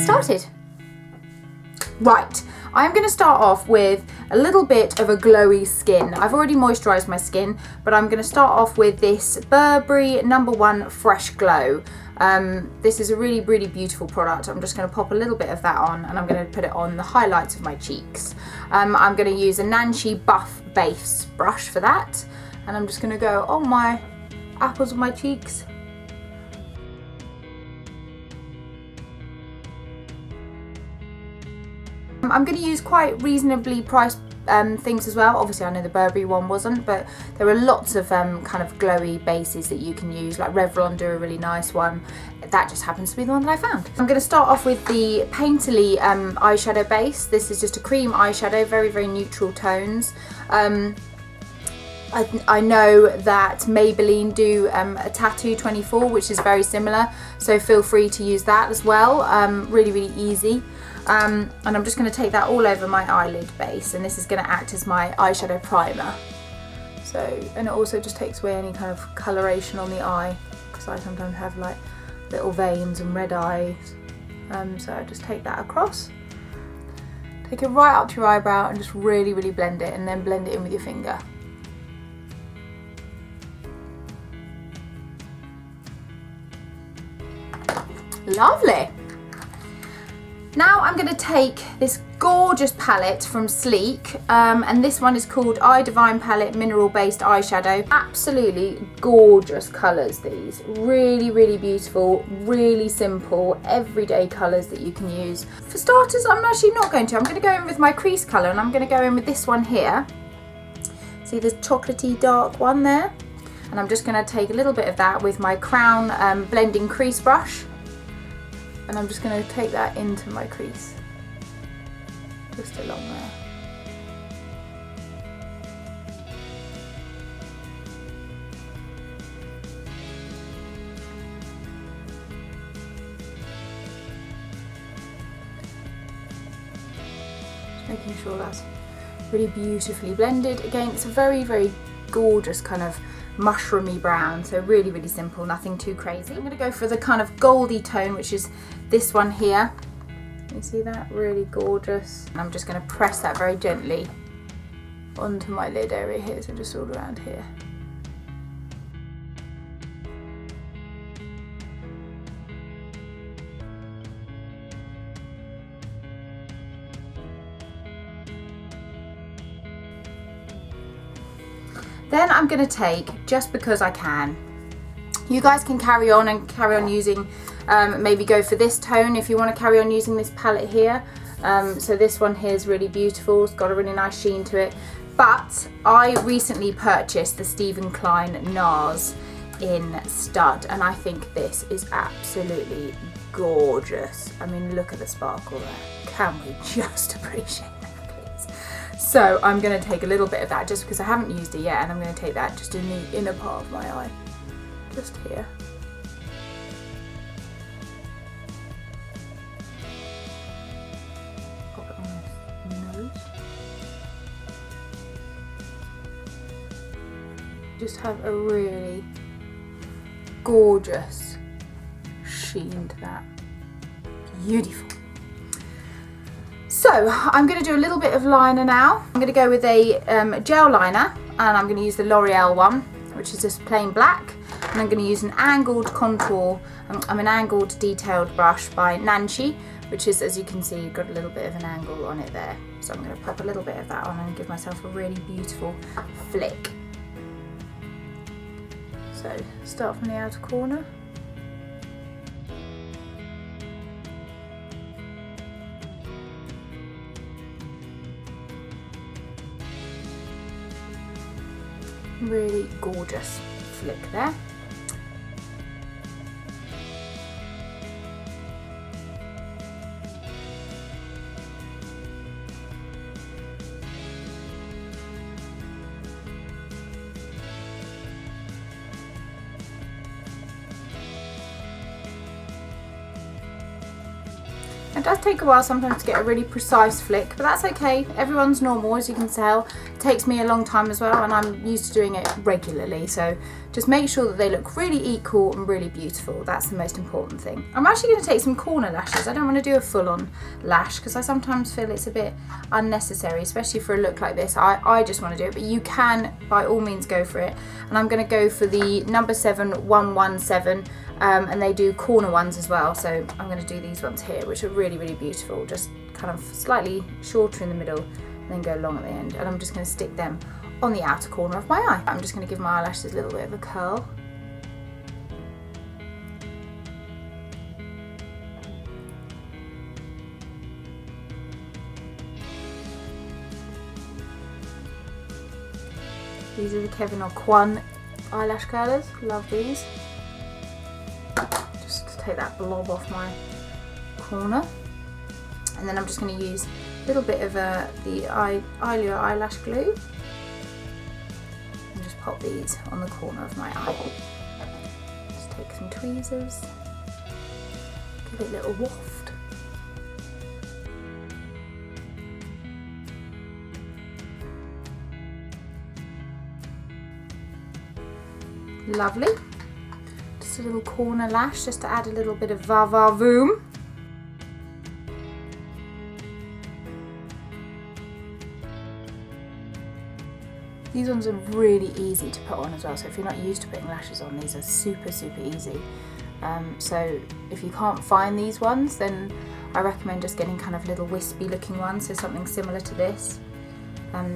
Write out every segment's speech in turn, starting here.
started. Right, I'm going to start off with a little bit of a glowy skin. I've already moisturised my skin, but I'm going to start off with this Burberry No. 1 Fresh Glow. This is a really, really beautiful product. I'm just going to pop a little bit of that on, and I'm going to put it on the highlights of my cheeks. I'm going to use a NANSHY Buff Base brush for that, and I'm just going to go on my apples of my cheeks. I'm going to use quite reasonably priced things as well. Obviously I know the Burberry one wasn't, but there are lots of kind of glowy bases that you can use, like Revlon do a really nice one. That just happens to be the one that I found. I'm going to start off with the Painterly eyeshadow base. This is just a cream eyeshadow, very, very neutral tones. I know that Maybelline do a Tattoo 24, which is very similar, so feel free to use that as well. Really, really easy. And I'm just going to take that all over my eyelid base, and this is going to act as my eyeshadow primer. So, and it also just takes away any kind of coloration on the eye, because I sometimes have like little veins and red eyes. So I just take that across, take it right up to your eyebrow, and just really, really blend it, and then blend it in with your finger. Lovely. Now I'm going to take this gorgeous palette from Sleek, and this one is called Eye Divine Palette Mineral Based Eyeshadow. Absolutely gorgeous colours these. Really, really beautiful, really simple, everyday colours that you can use. For starters, I'm actually not going to. I'm going to go in with my crease colour, and I'm going to go in with this one here. See the chocolatey dark one there? And I'm just going to take a little bit of that with my Crown blending crease brush. And I'm just going to take that into my crease, just along there. Just making sure that's really beautifully blended. Again, it's a very, very gorgeous kind of mushroomy brown, so really, really simple, nothing too crazy. I'm going to go for the kind of goldy tone, which is this one here. You see that? Really gorgeous. And I'm just going to press that very gently onto my lid area here, so just all around here. Then I'm going to take, just because I can, you guys can carry on using, maybe go for this tone if you want to carry on using this palette here. So this one here is really beautiful, it's got a really nice sheen to it. But I recently purchased the Stephen Klein NARS in Stud, and I think this is absolutely gorgeous. I mean, look at the sparkle there. Can we just appreciate that? So I'm going to take a little bit of that just because I haven't used it yet, and I'm going to take that just in the inner part of my eye, just here. Pop it on the nose. Just have a really gorgeous sheen to that. Beautiful. So I'm going to do a little bit of liner now. I'm going to go with a gel liner, and I'm going to use the L'Oreal one, which is just plain black. And I'm going to use an angled contour, an angled detailed brush by NANSHY, which is, as you can see, got a little bit of an angle on it there. So I'm going to pop a little bit of that on and give myself a really beautiful flick. So start from the outer corner. Really gorgeous flick there. It does take a while sometimes to get a really precise flick, but that's okay. Everyone's normal, as you can tell. It takes me a long time as well, and I'm used to doing it regularly, so Just make sure that they look really equal and really beautiful. That's the most important thing. I'm actually going to take some corner lashes. I don't want to do a full-on lash because I sometimes feel it's a bit unnecessary, especially for a look like this. I just want to do it, but you can by all means go for it. And I'm going to go for the number 7117, and they do corner ones as well. So I'm going to do these ones here, which are really, really beautiful. Just kind of slightly shorter in the middle and then go long at the end. And I'm just going to stick them on the outer corner of my eye. I'm just going to give my eyelashes a little bit of a curl. These are the KEVYN or KLIEN eyelash curlers. Love these. Just to take that blob off my corner. And then I'm just going to use a little bit of the EYELURE eyelash glue. Pop these on the corner of my eye. Just take some tweezers, give it a little waft. Lovely. Just a little corner lash just to add a little bit of va-va-voom. These ones are really easy to put on as well, so if you're not used to putting lashes on, these are super, super easy. So if you can't find these ones, then I recommend just getting kind of little wispy looking ones, so something similar to this.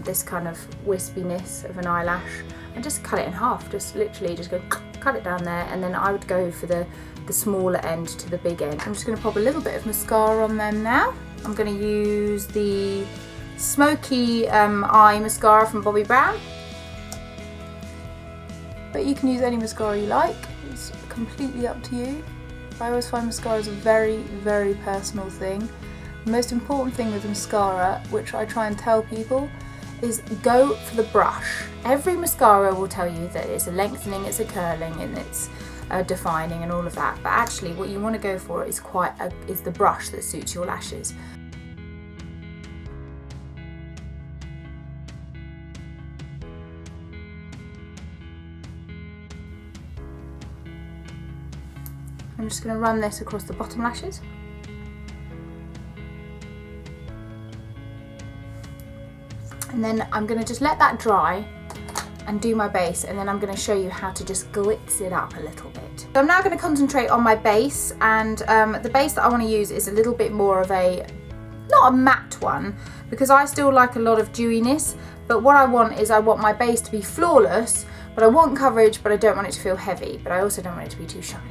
This kind of wispiness of an eyelash, and just cut it in half. Just literally just go cut it down there, and then I would go for the smaller end to the big end. I'm just going to pop a little bit of mascara on them now. I'm going to use the SMOKEY eye mascara from Bobbi Brown, but you can use any mascara you like. It's completely up to you. I always find mascara is a very, very personal thing. The most important thing with mascara, which I try and tell people, is go for the brush. Every mascara will tell you that it's a lengthening, it's a curling, and it's a defining and all of that, but actually what you want to go for is the brush that suits your lashes. I'm just going to run this across the bottom lashes. And then I'm going to just let that dry and do my base, and then I'm going to show you how to just glitz it up a little bit. So I'm now going to concentrate on my base, and the base that I want to use is a little bit more of not a matte one, because I still like a lot of dewiness, but what I want is I want my base to be flawless, but I want coverage, but I don't want it to feel heavy, but I also don't want it to be too shiny.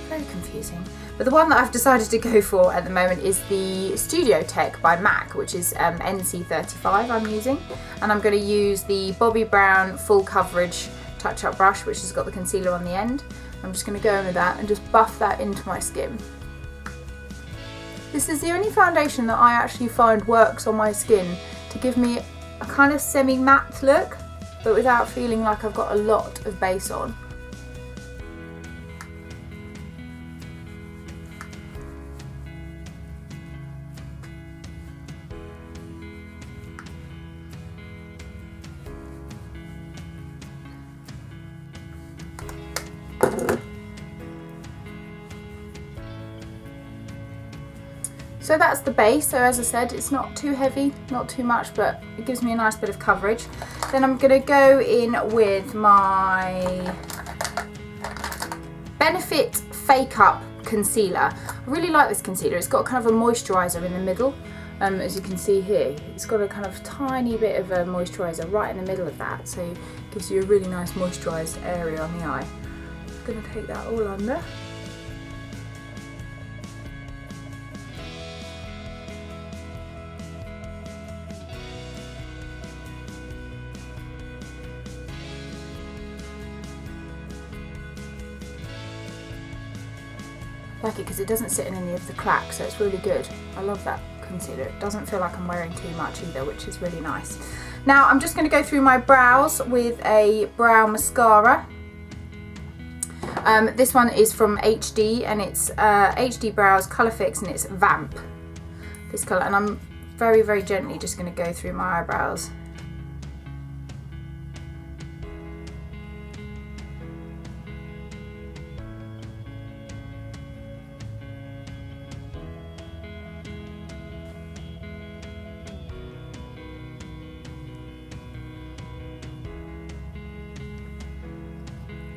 Very confusing. But the one that I've decided to go for at the moment is the Studio Tech by MAC, which is NC35 I'm using. And I'm going to use the Bobbi Brown Full Coverage Touch-Up Brush, which has got the concealer on the end. I'm just going to go in with that and just buff that into my skin. This is the only foundation that I actually find works on my skin to give me a kind of semi-matte look, but without feeling like I've got a lot of base on. So that's the base. So as I said, it's not too heavy, not too much, but it gives me a nice bit of coverage. Then I'm going to go in with my Benefit Fake Up Concealer. I really like this concealer. It's got kind of a moisturiser in the middle. As you can see here, it's got a kind of tiny bit of a moisturiser right in the middle of that, so it gives you a really nice moisturised area on the eye. I'm going to take that all under. I like it because it doesn't sit in any of the cracks, so it's really good. I love that concealer. It doesn't feel like I'm wearing too much either, which is really nice. Now I'm just going to go through my brows with a brow mascara. This one is from HD, and it's HD Brows Colour Fix, and it's Vamp, this colour. And I'm very, very gently just going to go through my eyebrows.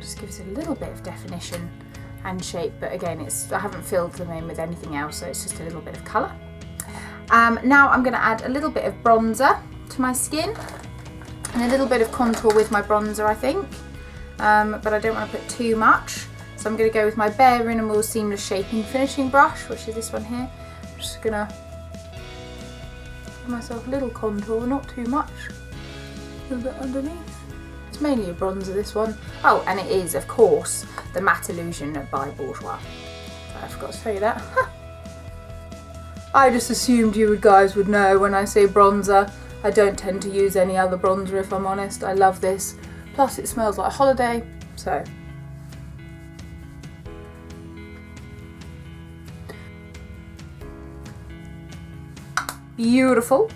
Just gives a little bit of definition and shape, but again, I haven't filled them in with anything else, so it's just a little bit of colour. Now I'm going to add a little bit of bronzer to my skin and a little bit of contour with my bronzer, I think, but I don't want to put too much. So I'm going to go with my BAREMINERALS Seamless Shaping Finishing Brush, which is this one here. I'm just going to give myself a little contour, not too much, a little bit underneath. It's mainly a bronzer, this one. Oh, and it is, of course, the Matte Illusion by Bourjois. I forgot to tell you that. I just assumed you guys would know when I say bronzer. I don't tend to use any other bronzer, if I'm honest. I love this. Plus it smells like holiday, so. Beautiful.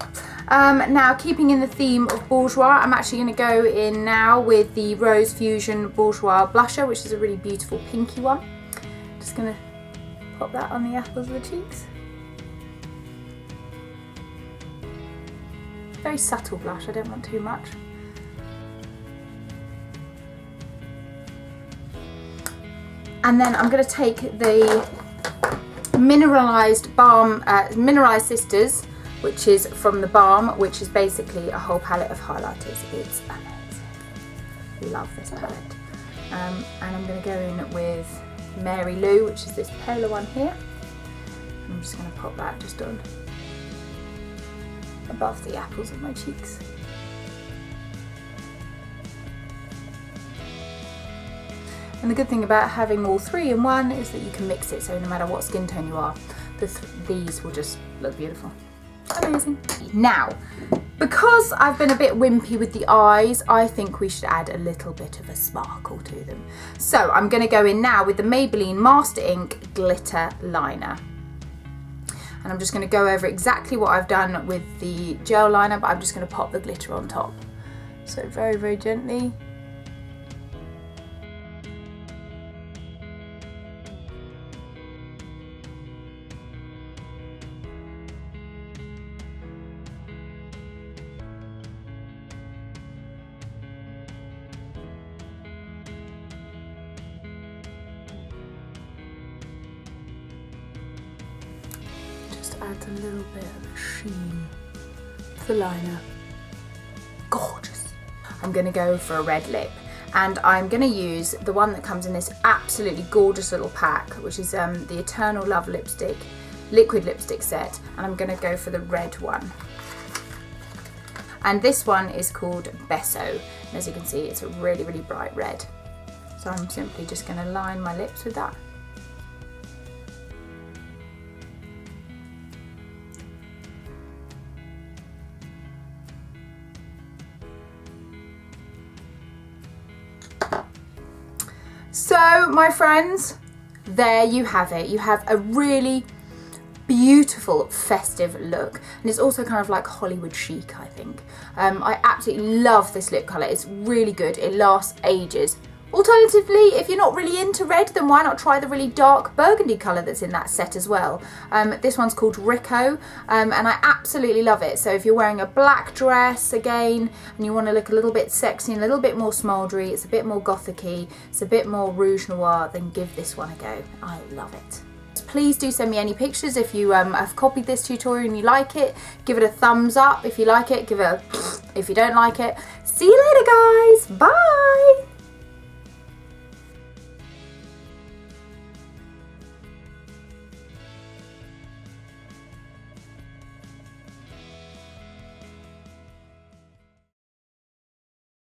Now, keeping in the theme of Bourjois, I'm actually going to go in now with the Rose Fusion Bourjois blusher, which is a really beautiful pinky one. Just going to pop that on the apples of the cheeks. Very subtle blush, I don't want too much. And then I'm going to take the mineralized balm, Mineralized Sisters, which is from the Balm, which is basically a whole palette of highlighters. It's amazing. Love this palette. And I'm going to go in with Mary Lou, which is this paler one here. I'm just going to pop that just on above the apples of my cheeks. And the good thing about having all three in one is that you can mix it, so no matter what skin tone you are, these will just look beautiful. Amazing. Now, because I've been a bit wimpy with the eyes, I think we should add a little bit of a sparkle to them. So I'm going to go in now with the Maybelline Master Ink Glitter Liner. And I'm just going to go over exactly what I've done with the gel liner, but I'm just going to pop the glitter on top. So very, very gently. Adds a little bit of a sheen to the liner. Gorgeous. I'm going to go for a red lip, and I'm going to use the one that comes in this absolutely gorgeous little pack, which is the Eternal Love lipstick, liquid lipstick set, and I'm going to go for the red one. And this one is called Besso, and as you can see, it's a really, really bright red. So I'm simply just going to line my lips with that. So, my friends, there you have it. You have a really beautiful festive look, and it's also kind of like Hollywood chic, I think. I absolutely love this lip colour. It's really good. It lasts ages. Alternatively, if you're not really into red, then why not try the really dark burgundy colour that's in that set as well. This one's called Rico, and I absolutely love it. So if you're wearing a black dress again, and you want to look a little bit sexy and a little bit more smoldery, it's a bit more gothic-y, it's a bit more rouge noir, then give this one a go. I love it. Please do send me any pictures if you have copied this tutorial and you like it. Give it a thumbs up if you like it, give it a if you don't like it. See you later, guys. Bye.